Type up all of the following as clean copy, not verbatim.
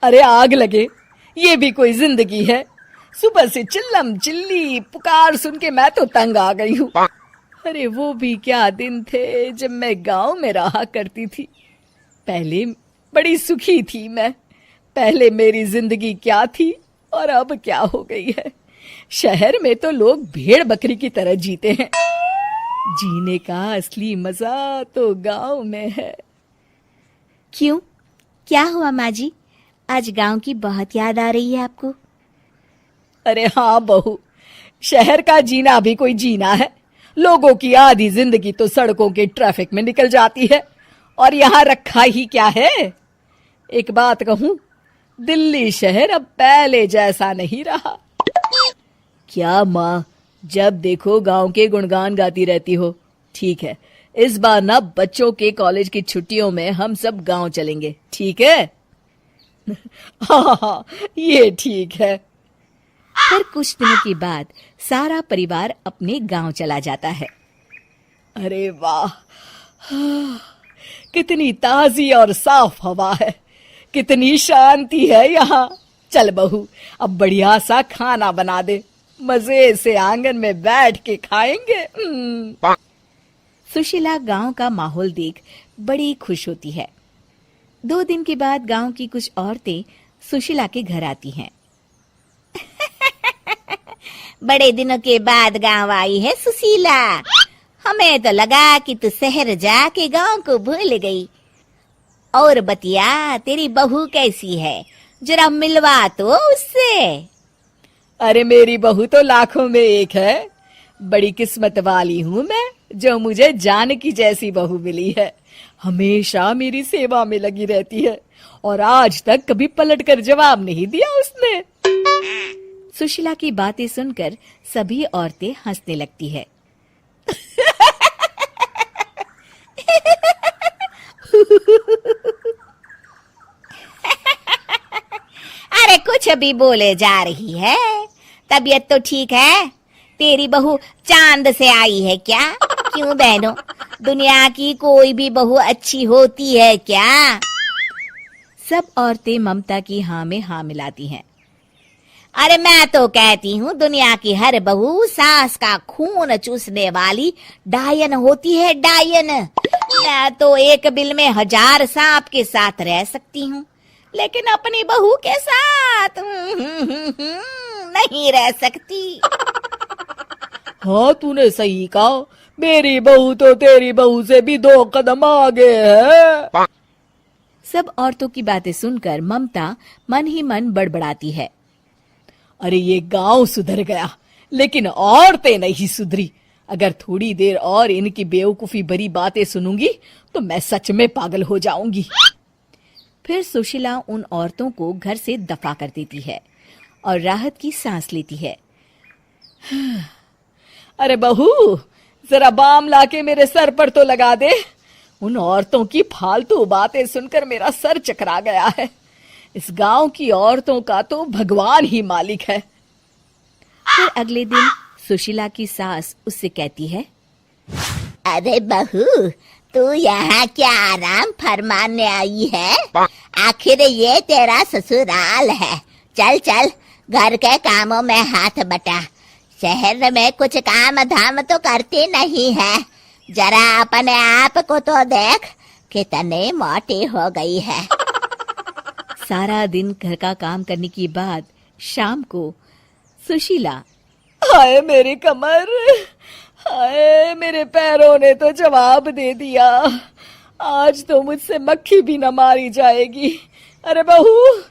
अरे आग लगे, ये भी कोई जिंदगी है। सुबह से चिल्लम चिल्ली पुकार सुन के मैं तो तंग आ गई हूँ। अरे वो भी क्या दिन थे जब मैं गांव में रहा करती थी। पहले बड़ी सुखी थी मैं। पहले मेरी जिंदगी क्या थी और अब क्या हो गई है। शहर में तो लोग भेड़ बकरी की तरह जीते हैं। जीने का असली मजा तो गांव में है। क्यों, क्या हुआ माँ जी? आज गांव की बहुत याद आ रही है आपको? अरे हाँ बहू, शहर का जीना भी कोई जीना है। लोगों की आधी जिंदगी तो सड़कों के ट्रैफिक में निकल जाती है और यहाँ रखा ही क्या है। एक बात कहूँ, दिल्ली शहर अब पहले जैसा नहीं रहा। क्या माँ, जब देखो गांव के गुणगान गाती रहती हो। ठीक है, इस बार ना बच्चों के कॉलेज की छुट्टियों में हम सब गांव चलेंगे, ठीक है? हाँ, ये ठीक है। फिर कुछ दिनों के बाद सारा परिवार अपने गांव चला जाता है। अरे वाह, कितनी ताजी और साफ हवा है, कितनी शांति है यहाँ। चल बहू, अब बढ़िया सा खाना बना दे, मजे से आंगन में बैठ के खाएंगे। सुशीला गांव का माहौल देख बड़ी खुश होती है। 2 दिन के बाद गांव की कुछ औरतें सुशीला के घर आती हैं। बड़े दिनों के बाद गांव आई है सुशीला। हमें तो लगा कि तू शहर जाके गांव को भूल गई। और बतिया, तेरी बहू कैसी है? जरा मिलवा तो उससे। अरे मेरी बहू तो लाखों में एक है। बड़ी किस्मत वाली हूँ मैं जो मुझे जानकी जैसी बहू मिली है। हमेशा मेरी सेवा में लगी रहती है और आज तक कभी पलट कर जवाब नहीं दिया उसने। सुशीला की बातें सुनकर सभी औरतें हंसने लगती है। अरे कुछ भी बोले जा रही है। तबीयत तो ठीक है? तेरी बहू चांद से आई है क्या? क्यों बहनों, दुनिया की कोई भी बहू अच्छी होती है क्या? सब औरतें ममता की हाँ में हाँ मिलाती हैं। अरे मैं तो कहती हूँ दुनिया की हर बहू सास का खून चूसने वाली डायन होती है, डायन। मैं तो एक बिल में 1000 सांप के साथ रह सकती हूँ, लेकिन अपनी बहू के साथ नहीं रह सकती। हाँ, तूने सही कहा। मेरी बहू तो तेरी बहू से भी 2 कदम आगे है। सब औरतों की बातें सुनकर ममता मन ही मन बड़बड़ाती है। अरे ये गांव सुधर गया, लेकिन औरतें नहीं सुधरी। अगर थोड़ी देर और इनकी बेवकूफी भरी बातें सुनूंगी तो मैं सच में पागल हो जाऊंगी। फिर सुशीला उन औरतों को घर से दफा कर देती है और राहत की सांस लेती है। अरे बहू, जरा बाम लाके मेरे सर पर तो लगा दे। उन औरतों की फालतू बातें सुनकर मेरा सर चकरा गया है। इस गांव की औरतों का तो भगवान ही मालिक है। फिर अगले दिन सुशीला की सास उससे कहती है, अरे बहू, तू यहाँ क्या आराम फरमाने आई है? आखिर ये तेरा ससुराल है। चल चल, घर के कामों में हाथ बटा। शहर में कुछ काम धाम तो करती नहीं है। जरा अपने आप को तो देख, कितने मोटी हो गई है। सारा दिन घर का काम करने के बाद शाम को सुशीला, हाय मेरी कमर, हाय मेरे पैरों ने तो जवाब दे दिया। आज तो मुझसे मक्खी भी न मारी जाएगी। अरे बहू,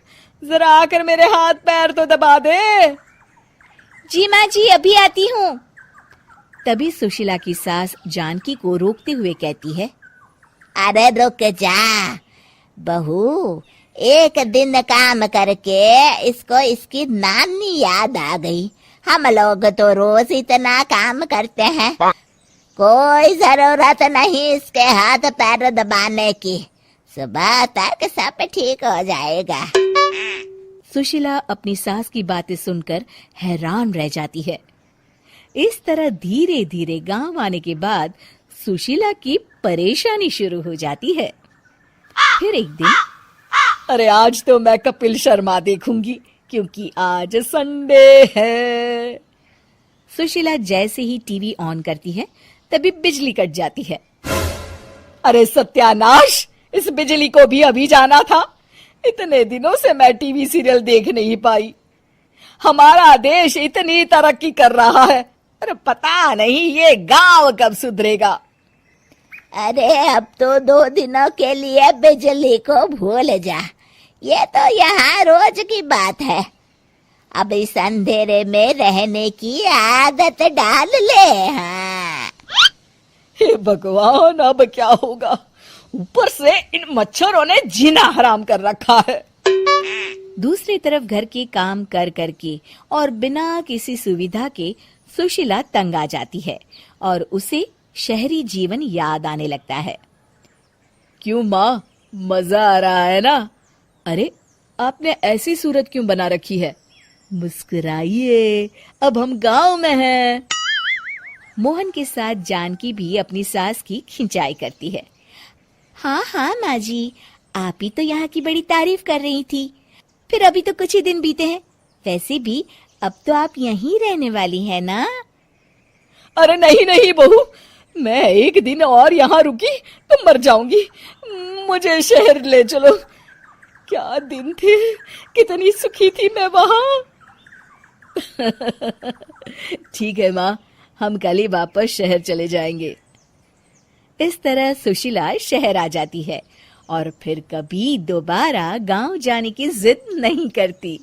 जरा आकर मेरे हाथ पैर तो दबा दे। जी माँ जी, अभी आती हूँ। तभी सुशीला की सास जानकी को रोकते हुए कहती है, अरे रुक जा बहू, एक दिन काम करके इसको इसकी नानी याद आ गई। हम लोग तो रोज इतना काम करते हैं, कोई जरूरत नहीं इसके हाथ पैर दबाने की। सुबह तक सब ठीक हो जाएगा। सुशीला अपनी सास की बातें सुनकर हैरान रह जाती है। इस तरह धीरे धीरे गांव आने के बाद सुशीला की परेशानी शुरू हो जाती है। फिर एक दिन, अरे आज तो मैं कपिल शर्मा देखूंगी क्योंकि आज संडे है। सुशीला जैसे ही टीवी ऑन करती है तभी बिजली कट जाती है। अरे सत्यानाश, इस बिजली को भी अभी जाना था। इतने दिनों से मैं टीवी सीरियल देख नहीं पाई। हमारा देश इतनी तरक्की कर रहा है, अरे पता नहीं ये गांव कब सुधरेगा। अरे अब तो 2 दिनों के लिए बिजली को भूल जा, ये तो यहाँ रोज की बात है। अब इस अंधेरे में रहने की आदत डाल ले। हाँ। हे भगवान, अब क्या होगा? ऊपर से इन मच्छरों ने जीना हराम कर रखा है। दूसरी तरफ घर के काम कर करके और बिना किसी सुविधा के सुशीला तंग आ जाती है और उसे शहरी जीवन याद आने लगता है। क्यों माँ, मजा आ रहा है ना? अरे आपने ऐसी सूरत क्यों बना रखी है? मुस्कुराइए, अब हम गांव में हैं। मोहन के साथ जानकी भी अपनी सास की खिंचाई करती है। हाँ हाँ माँ जी, आप ही तो यहाँ की बड़ी तारीफ कर रही थी। फिर अभी तो कुछ ही दिन बीते हैं, वैसे भी अब तो आप यहीं रहने वाली है ना? अरे नहीं नहीं बहू, मैं एक दिन और यहाँ रुकी तो मर जाऊंगी। मुझे शहर ले चलो। क्या दिन थे, कितनी सुखी थी मैं वहां। ठीक है माँ, हम कल ही वापस शहर चले जाएंगे। इस तरह सुशीला शहर आ जाती है और फिर कभी दोबारा गांव जाने की जिद नहीं करती।